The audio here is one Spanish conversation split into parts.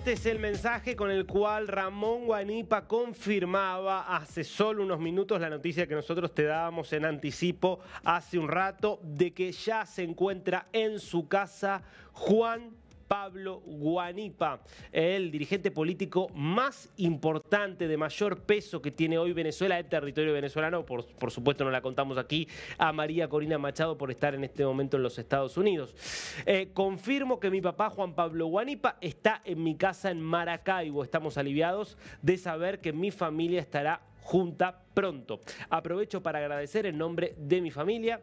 Este es el mensaje con el cual Ramón Guanipa confirmaba hace solo unos minutos la noticia que nosotros te dábamos en anticipo hace un rato de que ya se encuentra en su casa Juan Pablo Guanipa, el dirigente político más importante, de mayor peso que tiene hoy Venezuela, el territorio venezolano. Por supuesto no la contamos aquí a María Corina Machado por estar en este momento en los Estados Unidos. Confirmo que mi papá Juan Pablo Guanipa está en mi casa en Maracaibo. Estamos aliviados de saber que mi familia estará junta pronto. Aprovecho para agradecer en nombre de mi familia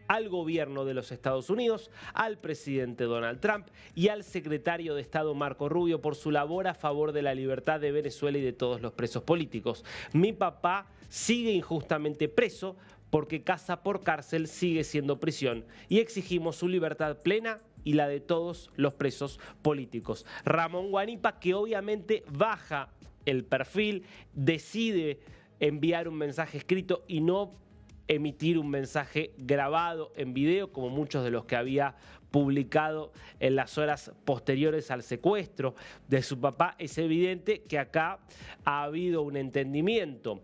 al gobierno de los Estados Unidos, al presidente Donald Trump y al secretario de Estado Marco Rubio por su labor a favor de la libertad de Venezuela y de todos los presos políticos. Mi papá sigue injustamente preso porque casa por cárcel sigue siendo prisión y exigimos su libertad plena y la de todos los presos políticos. Ramón Guanipa, que obviamente baja el perfil, decide enviar un mensaje escrito y no emitir un mensaje grabado en video, como muchos de los que había publicado en las horas posteriores al secuestro de su papá. Es evidente que acá ha habido un entendimiento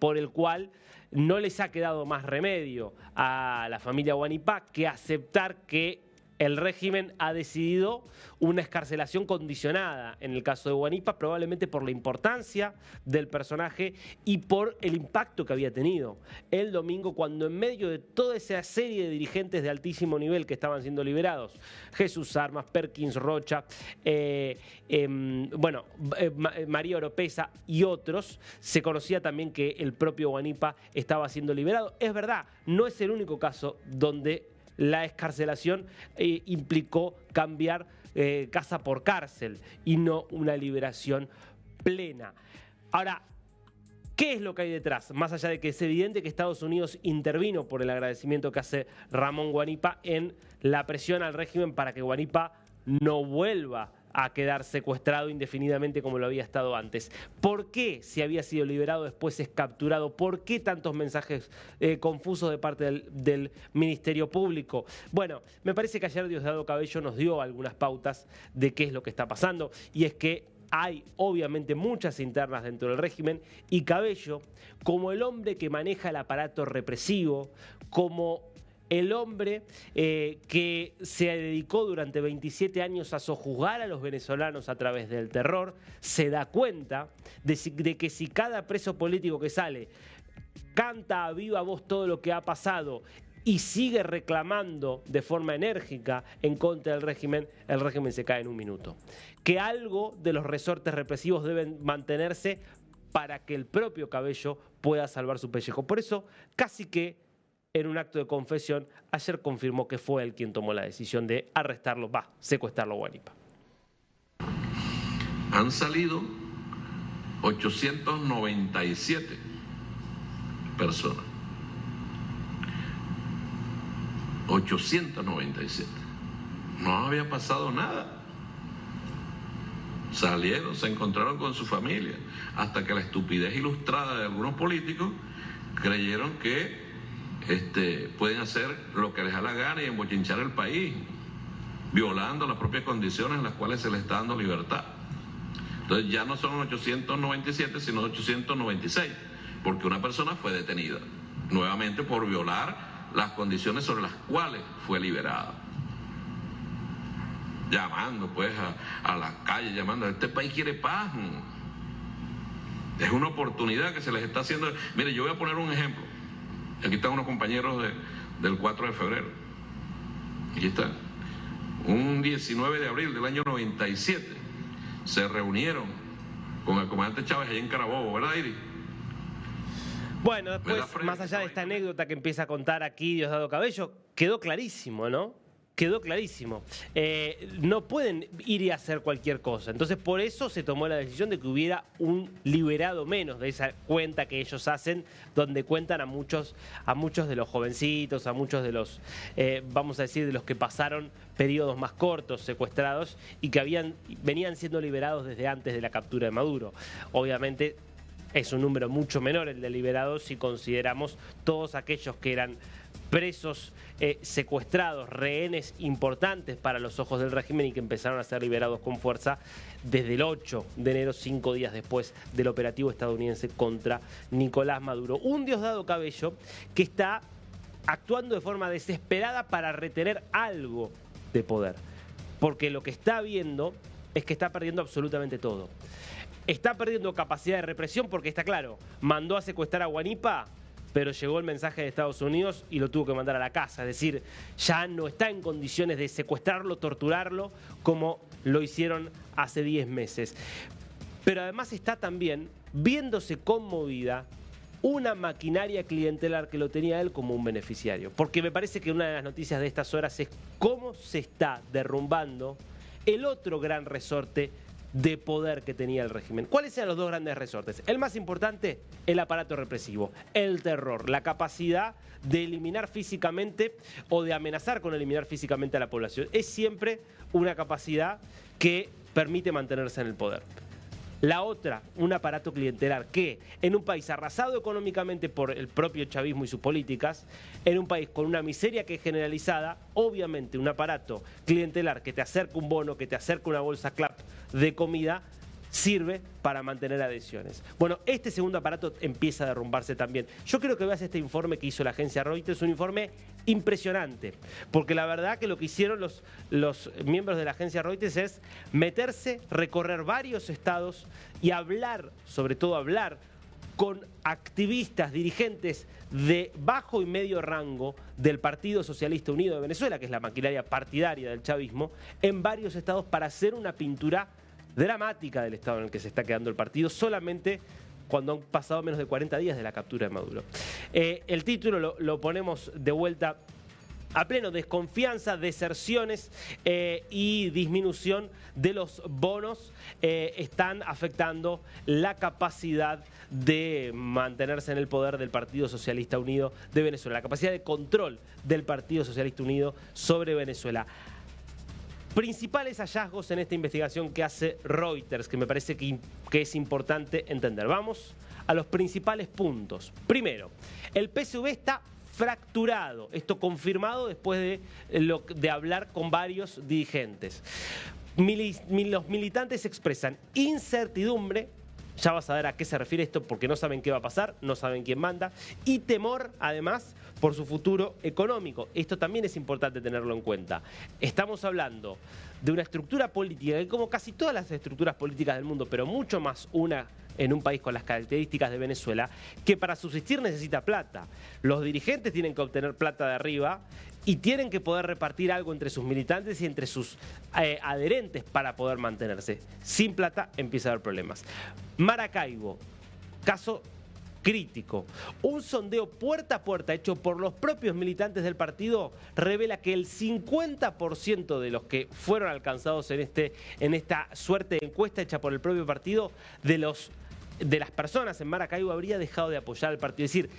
por el cual no les ha quedado más remedio a la familia Guanipa que aceptar que el régimen ha decidido una excarcelación condicionada en el caso de Guanipa, probablemente por la importancia del personaje y por el impacto que había tenido el domingo, cuando en medio de toda esa serie de dirigentes de altísimo nivel que estaban siendo liberados, Jesús Armas, Perkins Rocha, María Oropesa y otros, se conocía también que el propio Guanipa estaba siendo liberado. Es verdad, no es el único caso donde la excarcelación implicó cambiar casa por cárcel y no una liberación plena. Ahora, ¿qué es lo que hay detrás? Más allá de que es evidente que Estados Unidos intervino por el agradecimiento que hace Ramón Guanipa en la presión al régimen para que Guanipa no vuelva a quedar secuestrado indefinidamente como lo había estado antes. ¿Por qué, si había sido liberado, después es capturado? ¿Por qué tantos mensajes confusos de parte del Ministerio Público? Bueno, me parece que ayer Diosdado Cabello nos dio algunas pautas de qué es lo que está pasando, y es que hay obviamente muchas internas dentro del régimen, y Cabello, como el hombre que maneja el aparato represivo, como el hombre que se dedicó durante 27 años a sojuzgar a los venezolanos a través del terror, se da cuenta de que si cada preso político que sale canta a viva voz todo lo que ha pasado y sigue reclamando de forma enérgica en contra del régimen, el régimen se cae en un minuto. Que algo de los resortes represivos deben mantenerse para que el propio Cabello pueda salvar su pellejo. Por eso, casi que en un acto de confesión, ayer confirmó que fue él quien tomó la decisión de secuestrarlo a Guanipa. Han salido 897 personas. 897. No había pasado nada. Salieron, se encontraron con su familia, hasta que la estupidez ilustrada de algunos políticos creyeron que pueden hacer lo que les da la gana y embochinchar el país, violando las propias condiciones en las cuales se les está dando libertad. Entonces ya no son 897, sino 896, porque una persona fue detenida nuevamente por violar las condiciones sobre las cuales fue liberada. Llamando pues a la calle, llamando, este país quiere paz. Es una oportunidad que se les está haciendo. Mire, yo voy a poner un ejemplo. Aquí están unos compañeros del 4 de febrero. Aquí está. Un 19 de abril del año 97 se reunieron con el comandante Chávez allá en Carabobo, ¿verdad, Iris? Bueno, después, más allá de esta anécdota que empieza a contar aquí Diosdado Cabello, quedó clarísimo, ¿no? Quedó clarísimo. No pueden ir y hacer cualquier cosa. Entonces, por eso se tomó la decisión de que hubiera un liberado menos de esa cuenta que ellos hacen, donde cuentan a muchos de los jovencitos, a muchos de los, vamos a decir, de los que pasaron periodos más cortos secuestrados y que venían siendo liberados desde antes de la captura de Maduro. Obviamente es un número mucho menor el de liberados si consideramos todos aquellos que eran presos secuestrados, rehenes importantes para los ojos del régimen y que empezaron a ser liberados con fuerza desde el 8 de enero, 5 días después del operativo estadounidense contra Nicolás Maduro. Un Diosdado Cabello que está actuando de forma desesperada para retener algo de poder, porque lo que está viendo es que está perdiendo absolutamente todo. Está perdiendo capacidad de represión porque está claro, mandó a secuestrar a Guanipa, pero llegó el mensaje de Estados Unidos y lo tuvo que mandar a la casa. Es decir, ya no está en condiciones de secuestrarlo, torturarlo, como lo hicieron hace 10 meses. Pero además está también viéndose conmovida una maquinaria clientelar que lo tenía él como un beneficiario. Porque me parece que una de las noticias de estas horas es cómo se está derrumbando el otro gran resorte de poder que tenía el régimen. ¿Cuáles eran los dos grandes resortes? El más importante, el aparato represivo, el terror, la capacidad de eliminar físicamente o de amenazar con eliminar físicamente a la población. Es siempre una capacidad que permite mantenerse en el poder. La otra, un aparato clientelar que en un país arrasado económicamente por el propio chavismo y sus políticas, en un país con una miseria que es generalizada, obviamente un aparato clientelar que te acerca un bono, que te acerca una bolsa CLAP de comida, sirve para mantener adhesiones. Bueno, este segundo aparato empieza a derrumbarse también. Yo quiero que veas este informe que hizo la agencia Reuters, un informe impresionante, porque la verdad que lo que hicieron los miembros de la agencia Reuters es meterse, recorrer varios estados y hablar, sobre todo hablar con activistas, dirigentes de bajo y medio rango del Partido Socialista Unido de Venezuela, que es la maquinaria partidaria del chavismo, en varios estados para hacer una pintura dramática del estado en el que se está quedando el partido, solamente cuando han pasado menos de 40 días de la captura de Maduro. El título lo ponemos de vuelta a pleno: desconfianza, deserciones y disminución de los bonos están afectando la capacidad de mantenerse en el poder del Partido Socialista Unido de Venezuela, la capacidad de control del Partido Socialista Unido sobre Venezuela. Principales hallazgos en esta investigación que hace Reuters, que me parece que es importante entender. Vamos a los principales puntos. Primero, el PSV está fracturado. Esto confirmado después de hablar con varios dirigentes. Los militantes expresan incertidumbre. Ya vas a ver a qué se refiere esto, porque no saben qué va a pasar, no saben quién manda, y temor, además, por su futuro económico. Esto también es importante tenerlo en cuenta. Estamos hablando de una estructura política que, como casi todas las estructuras políticas del mundo, pero mucho más una en un país con las características de Venezuela, que para subsistir necesita plata. Los dirigentes tienen que obtener plata de arriba y tienen que poder repartir algo entre sus militantes y entre sus adherentes para poder mantenerse. Sin plata empieza a haber problemas. Maracaibo, caso crítico. Un sondeo puerta a puerta hecho por los propios militantes del partido revela que el 50% de los que fueron alcanzados en esta suerte de encuesta hecha por el propio partido, de las personas en Maracaibo, habría dejado de apoyar al partido. Es decir,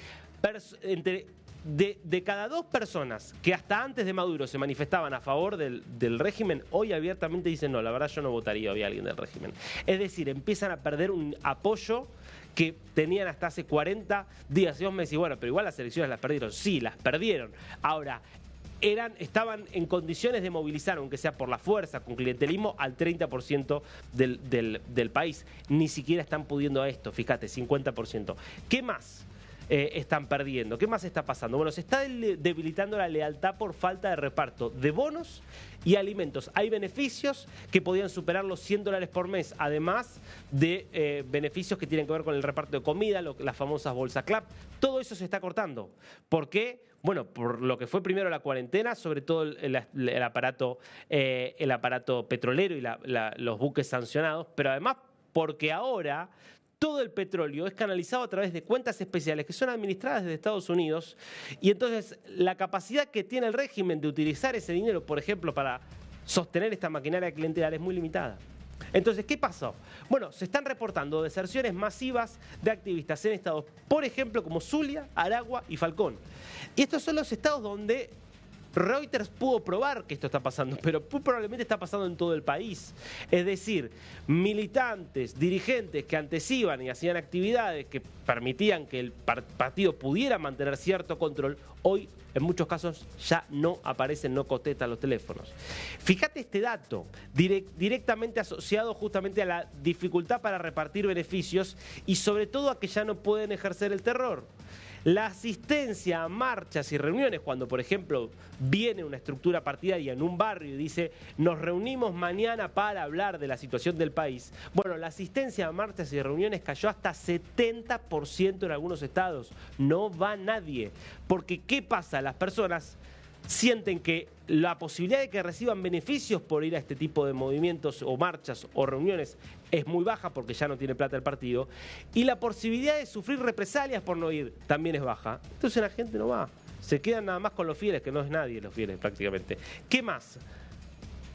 de cada 2 personas que hasta antes de Maduro se manifestaban a favor del régimen, hoy abiertamente dicen: no, la verdad yo no votaría hoy a alguien del régimen. Es decir, empiezan a perder un apoyo que tenían hasta hace 40 días. Y vos me decís, bueno, pero igual las elecciones las perdieron. Sí, las perdieron. Ahora, estaban en condiciones de movilizar, aunque sea por la fuerza, con clientelismo, al 30% del país. Ni siquiera están pudiendo a esto, fíjate, 50%. ¿Qué más están perdiendo? ¿Qué más está pasando? Bueno, se está debilitando la lealtad por falta de reparto de bonos y alimentos. Hay beneficios que podían superar los $100 por mes, además de beneficios que tienen que ver con el reparto de comida, las famosas bolsas CLAP. Todo eso se está cortando. ¿Por qué? Bueno, por lo que fue primero la cuarentena, sobre todo el aparato petrolero y los buques sancionados, pero además porque ahora todo el petróleo es canalizado a través de cuentas especiales que son administradas desde Estados Unidos, y entonces la capacidad que tiene el régimen de utilizar ese dinero, por ejemplo, para sostener esta maquinaria clientelar es muy limitada. Entonces, ¿qué pasó? Bueno, se están reportando deserciones masivas de activistas en estados, por ejemplo, como Zulia, Aragua y Falcón. Y estos son los estados donde Reuters pudo probar que esto está pasando, pero probablemente está pasando en todo el país. Es decir, militantes, dirigentes que antes iban y hacían actividades que permitían que el partido pudiera mantener cierto control, hoy en muchos casos ya no aparecen, no contestan los teléfonos. Fíjate este dato, directamente asociado justamente a la dificultad para repartir beneficios y sobre todo a que ya no pueden ejercer el terror. La asistencia a marchas y reuniones, cuando por ejemplo viene una estructura partidaria en un barrio y dice nos reunimos mañana para hablar de la situación del país, bueno, la asistencia a marchas y reuniones cayó hasta 70% en algunos estados. No va nadie, porque ¿qué pasa? Las personas sienten que la posibilidad de que reciban beneficios por ir a este tipo de movimientos o marchas o reuniones es muy baja porque ya no tiene plata el partido, y la posibilidad de sufrir represalias por no ir también es baja. Entonces la gente no va, se quedan nada más con los fieles, que no es nadie los fieles prácticamente. ¿Qué más?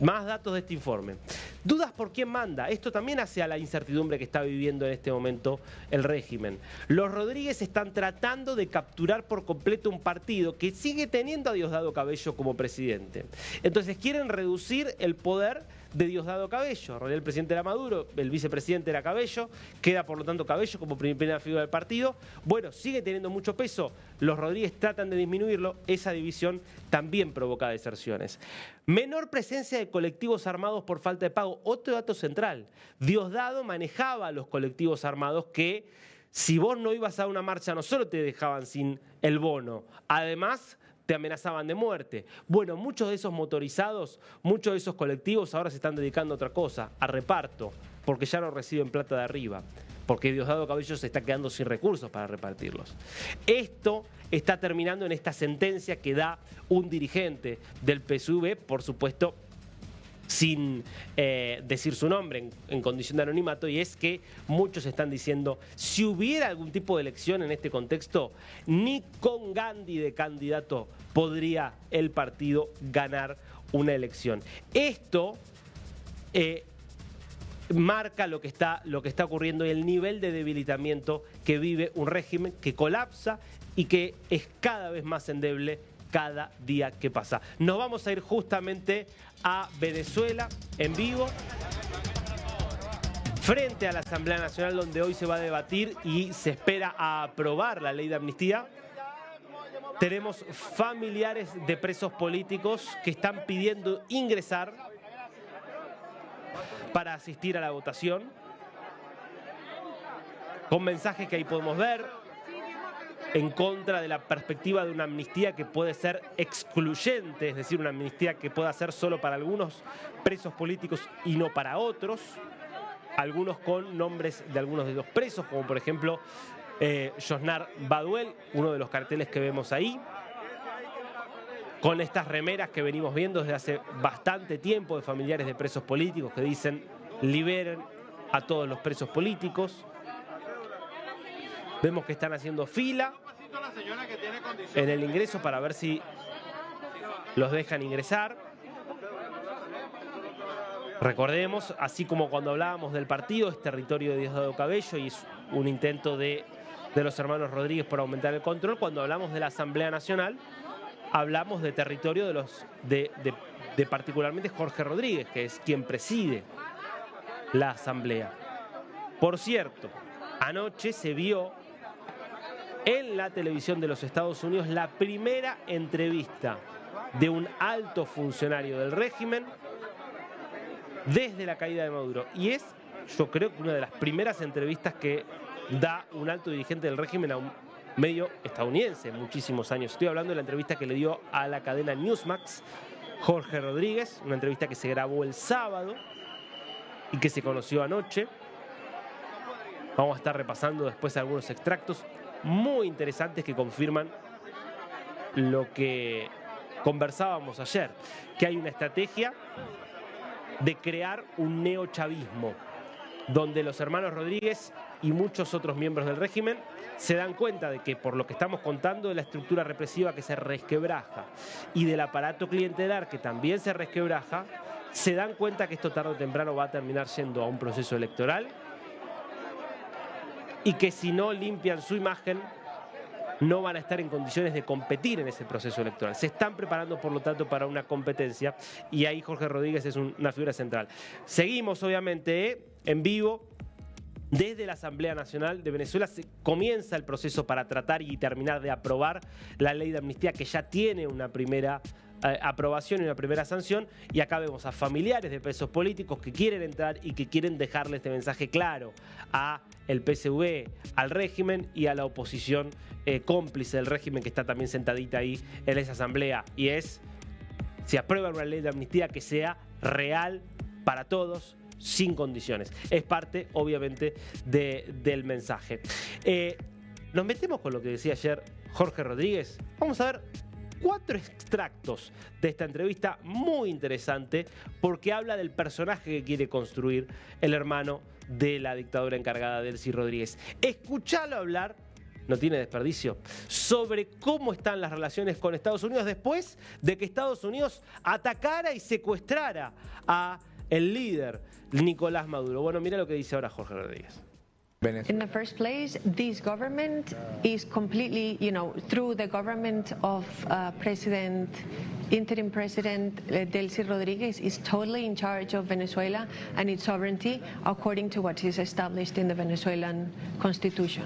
Más datos de este informe. Dudas por quién manda. Esto también hace a la incertidumbre que está viviendo en este momento el régimen. Los Rodríguez están tratando de capturar por completo un partido que sigue teniendo a Diosdado Cabello como presidente. Entonces quieren reducir el poder de Diosdado Cabello. En realidad el presidente era Maduro, el vicepresidente era Cabello, queda por lo tanto Cabello como primera figura del partido. Bueno, sigue teniendo mucho peso, los Rodríguez tratan de disminuirlo, esa división también provoca deserciones. Menor presencia de colectivos armados por falta de pago, otro dato central. Diosdado manejaba los colectivos armados que, si vos no ibas a una marcha, no solo te dejaban sin el bono, además te amenazaban de muerte. Bueno, muchos de esos motorizados, muchos de esos colectivos ahora se están dedicando a otra cosa, a reparto, porque ya no reciben plata de arriba, porque Diosdado Cabello se está quedando sin recursos para repartirlos. Esto está terminando en esta sentencia que da un dirigente del PSUV, por supuesto, sin decir su nombre, en condición de anonimato, y es que muchos están diciendo, si hubiera algún tipo de elección en este contexto, ni con Gandhi de candidato podría el partido ganar una elección. Esto marca lo que está ocurriendo y el nivel de debilitamiento que vive un régimen que colapsa y que es cada vez más endeble cada día que pasa. Nos vamos a ir justamente a Venezuela en vivo, frente a la Asamblea Nacional, donde hoy se va a debatir y se espera a aprobar la ley de amnistía. Tenemos familiares de presos políticos que están pidiendo ingresar para asistir a la votación, con mensajes que ahí podemos ver, en contra de la perspectiva de una amnistía que puede ser excluyente, es decir, una amnistía que pueda ser solo para algunos presos políticos y no para otros, algunos con nombres de algunos de los presos, como por ejemplo Josnar Baduel, uno de los carteles que vemos ahí, con estas remeras que venimos viendo desde hace bastante tiempo de familiares de presos políticos que dicen liberen a todos los presos políticos. Vemos que están haciendo fila en el ingreso para ver si los dejan ingresar. Recordemos, así como cuando hablábamos del partido, es territorio de Diosdado Cabello y es un intento de los hermanos Rodríguez por aumentar el control. Cuando hablamos de la Asamblea Nacional, hablamos de territorio de particularmente Jorge Rodríguez, que es quien preside la Asamblea. Por cierto, anoche se vio en la televisión de los Estados Unidos la primera entrevista de un alto funcionario del régimen desde la caída de Maduro. Y es, yo creo, que una de las primeras entrevistas que da un alto dirigente del régimen a un medio estadounidense en muchísimos años. Estoy hablando de la entrevista que le dio a la cadena Newsmax Jorge Rodríguez, una entrevista que se grabó el sábado y que se conoció anoche. Vamos a estar repasando después algunos extractos muy interesantes que confirman lo que conversábamos ayer, que hay una estrategia de crear un neochavismo, donde los hermanos Rodríguez y muchos otros miembros del régimen se dan cuenta de que, por lo que estamos contando, de la estructura represiva que se resquebraja y del aparato clientelar que también se resquebraja, se dan cuenta que esto tarde o temprano va a terminar yendo a un proceso electoral y que si no limpian su imagen no van a estar en condiciones de competir en ese proceso electoral. Se están preparando, por lo tanto, para una competencia y ahí Jorge Rodríguez es una figura central. Seguimos, obviamente, en vivo. Desde la Asamblea Nacional de Venezuela se comienza el proceso para tratar y terminar de aprobar la ley de amnistía, que ya tiene una primera aprobación y una primera sanción, y acá vemos a familiares de presos políticos que quieren entrar y que quieren dejarle este mensaje claro a el PSV, al régimen y a la oposición cómplice del régimen que está también sentadita ahí en esa asamblea, y es: si aprueban una ley de amnistía, que sea real para todos, sin condiciones. Es parte, obviamente, del mensaje. Nos metemos con lo que decía ayer Jorge Rodríguez. Vamos a ver 4 extractos de esta entrevista muy interesante, porque habla del personaje que quiere construir el hermano de la dictadura encargada, Delcy Rodríguez. Escuchalo hablar, no tiene desperdicio, sobre cómo están las relaciones con Estados Unidos después de que Estados Unidos atacara y secuestrara a el líder Nicolás Maduro. Bueno, mira lo que dice ahora Jorge Rodríguez. In the first place, this government is completely, through the government of interim president Delcy Rodríguez is totally in charge of Venezuela and its sovereignty according to what is established in the Venezuelan constitution.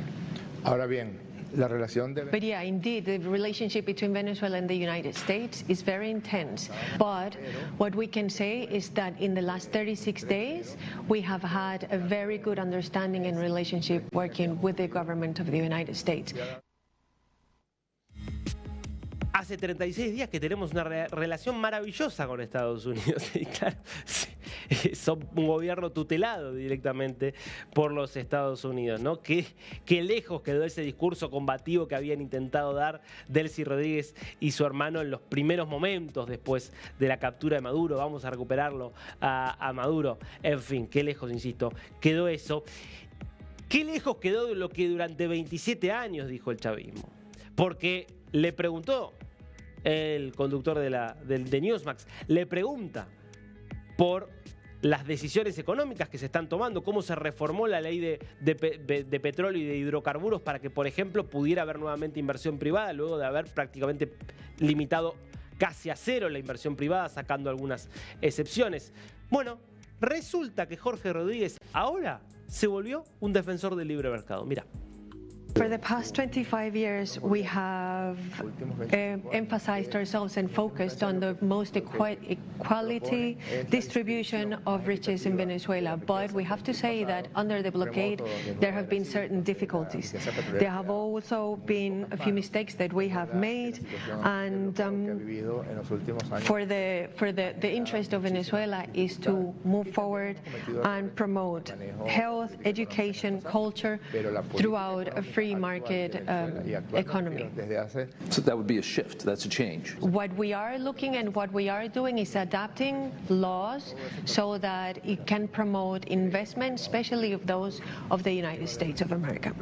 Ahora bien, la relación de... But yeah, indeed, the relationship between Venezuela and the United States is very intense. But what we can say is that in the last 36 days, we have had a very good understanding and relationship working with the government of the United States. Hace 36 días que tenemos una relación maravillosa con Estados Unidos. Y claro, son un gobierno tutelado directamente por los Estados Unidos, ¿no? Qué lejos quedó ese discurso combativo que habían intentado dar Delcy Rodríguez y su hermano en los primeros momentos después de la captura de Maduro. Vamos a recuperarlo a Maduro. En fin, qué lejos, insisto, quedó eso. Qué lejos quedó de lo que durante 27 años dijo el chavismo. Porque le preguntó, el conductor de Newsmax, le pregunta por las decisiones económicas que se están tomando, cómo se reformó la ley de petróleo y de hidrocarburos para que, por ejemplo, pudiera haber nuevamente inversión privada, luego de haber prácticamente limitado casi a cero la inversión privada, sacando algunas excepciones. Bueno, resulta que Jorge Rodríguez ahora se volvió un defensor del libre mercado. Mira. For the past 25 years, we have emphasized ourselves and focused on the most equality distribution of riches in Venezuela. But we have to say that under the blockade, there have been certain difficulties. There have also been a few mistakes that we have made, and for the interest of Venezuela is to move forward and promote health, education, culture throughout a free market economy. So that would be a shift, that's a change. What we are looking and what we are doing is adapting laws so that it can promote investment, especially of those of the United States of America.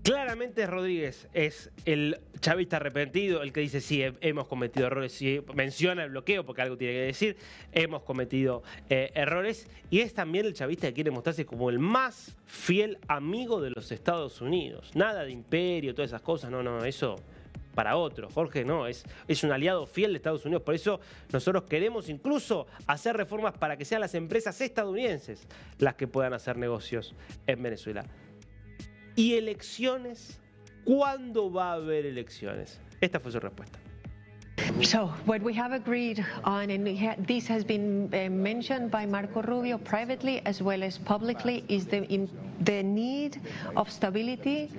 Claramente Rodríguez es el chavista arrepentido, el que dice sí, hemos cometido errores, sí, menciona el bloqueo porque algo tiene que decir, hemos cometido errores, y es también el chavista que quiere mostrarse como el más fiel amigo de los Estados Unidos. Nada de imperio, todas esas cosas, no, eso para otro. Jorge no, es un aliado fiel de Estados Unidos, por eso nosotros queremos incluso hacer reformas para que sean las empresas estadounidenses las que puedan hacer negocios en Venezuela. ¿Y elecciones? ¿Cuándo va a haber elecciones? Esta fue su respuesta. So what we have agreed on, and this has been mentioned by Marco Rubio privately as well as publicly, is the need of stability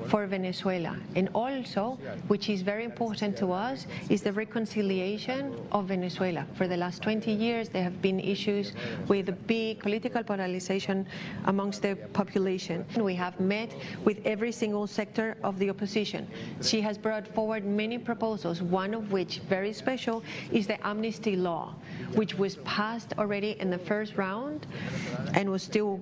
for Venezuela, and also, which is very important to us, is the reconciliation of Venezuela. For the last 20 years, there have been issues with big political polarization amongst the population. We have met with every single sector of the opposition. She has brought forward many proposals, one of which, very special, is the amnesty law, which was passed already in the first round and was still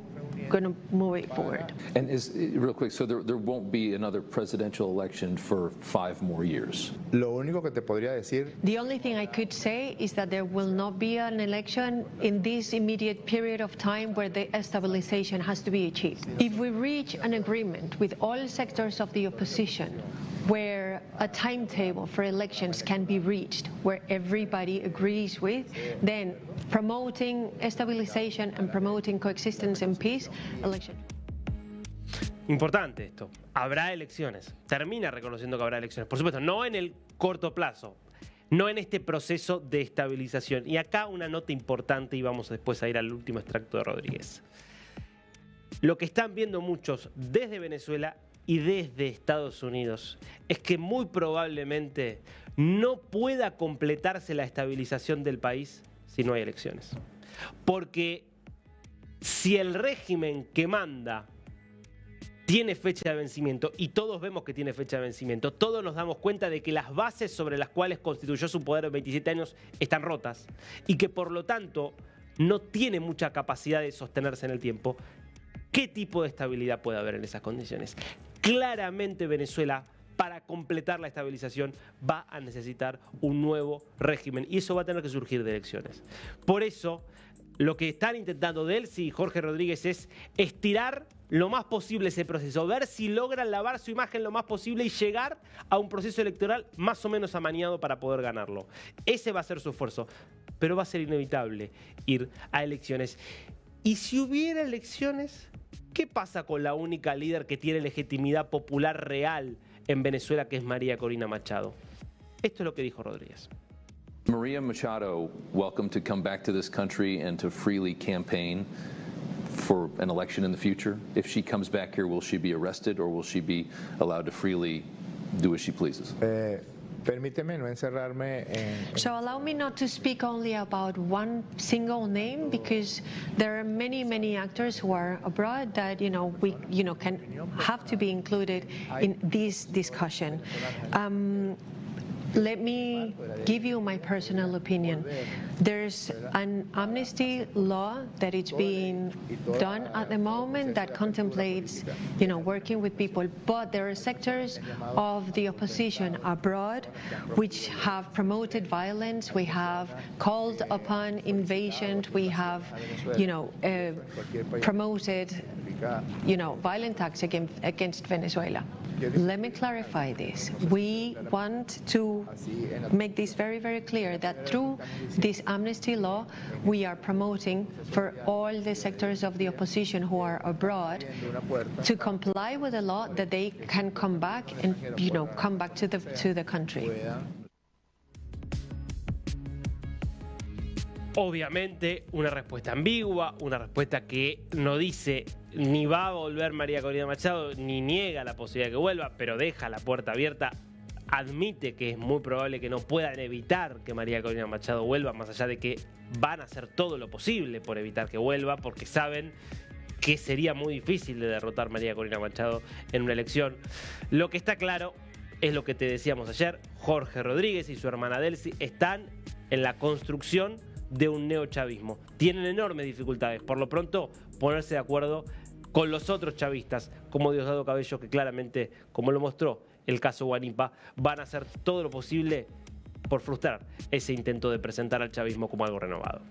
going to move it forward. And real quick, so there won't be another presidential election for 5 more years? Lo único que te podría decir, The only thing I could say is that there will not be an election in this immediate period of time where the stabilization has to be achieved. If we reach an agreement with all sectors of the opposition, where a timetable for elections can be reached, where everybody agrees with, then promoting stabilization and promoting coexistence and peace, election. Importante esto. Habrá elecciones. Termina reconociendo que habrá elecciones. Por supuesto, no en el corto plazo, no en este proceso de estabilización. Y acá una nota importante, y vamos después a ir al último extracto de Rodríguez. Lo que están viendo muchos desde Venezuela y desde Estados Unidos es que muy probablemente no pueda completarse la estabilización del país si no hay elecciones. Porque si el régimen que manda tiene fecha de vencimiento, y todos vemos que tiene fecha de vencimiento, todos nos damos cuenta de que las bases sobre las cuales constituyó su poder en 27 años están rotas y que por lo tanto no tiene mucha capacidad de sostenerse en el tiempo. ¿Qué tipo de estabilidad puede haber en esas condiciones? Claramente Venezuela, para completar la estabilización, va a necesitar un nuevo régimen y eso va a tener que surgir de elecciones. Por eso, lo que están intentando Delcy y Jorge Rodríguez es estirar lo más posible ese proceso, ver si logran lavar su imagen lo más posible y llegar a un proceso electoral más o menos amañado para poder ganarlo. Ese va a ser su esfuerzo, pero va a ser inevitable ir a elecciones. Y si hubiera elecciones, ¿qué pasa con la única líder que tiene legitimidad popular real en Venezuela, que es María Corina Machado? Esto es lo que dijo Rodríguez. Maria Machado, welcome to come back to this country and to freely campaign for an election in the future. If she comes back here, will she be arrested or will she be allowed to freely do as she pleases? permíteme no encerrarme en... So allow me not to speak only about one single name, because there are many actors who are abroad that we can have to be included in this discussion. Let me give you my personal opinion. There's an amnesty law that is being done at the moment that contemplates, working with people, but there are sectors of the opposition abroad which have promoted violence. We have called upon invasion. We have, promoted, violent acts against Venezuela. Let me clarify this. We want to make this very clear that through this amnesty law, we are promoting for all the sectors of the opposition who are abroad to comply with the law, that they can come back and, come back to the country. Obviamente una respuesta ambigua, una respuesta que no dice ni va a volver María Corina Machado, ni niega la posibilidad de que vuelva, pero deja la puerta abierta, admite que es muy probable que no puedan evitar que María Corina Machado vuelva, más allá de que van a hacer todo lo posible por evitar que vuelva, porque saben que sería muy difícil de derrotar a María Corina Machado en una elección. Lo que está claro es lo que te decíamos ayer: Jorge Rodríguez y su hermana Delcy están en la construcción de un neochavismo. Tienen enormes dificultades. Por lo pronto, ponerse de acuerdo con los otros chavistas, como Diosdado Cabello, que claramente, como lo mostró el caso Guanipa, van a hacer todo lo posible por frustrar ese intento de presentar al chavismo como algo renovado.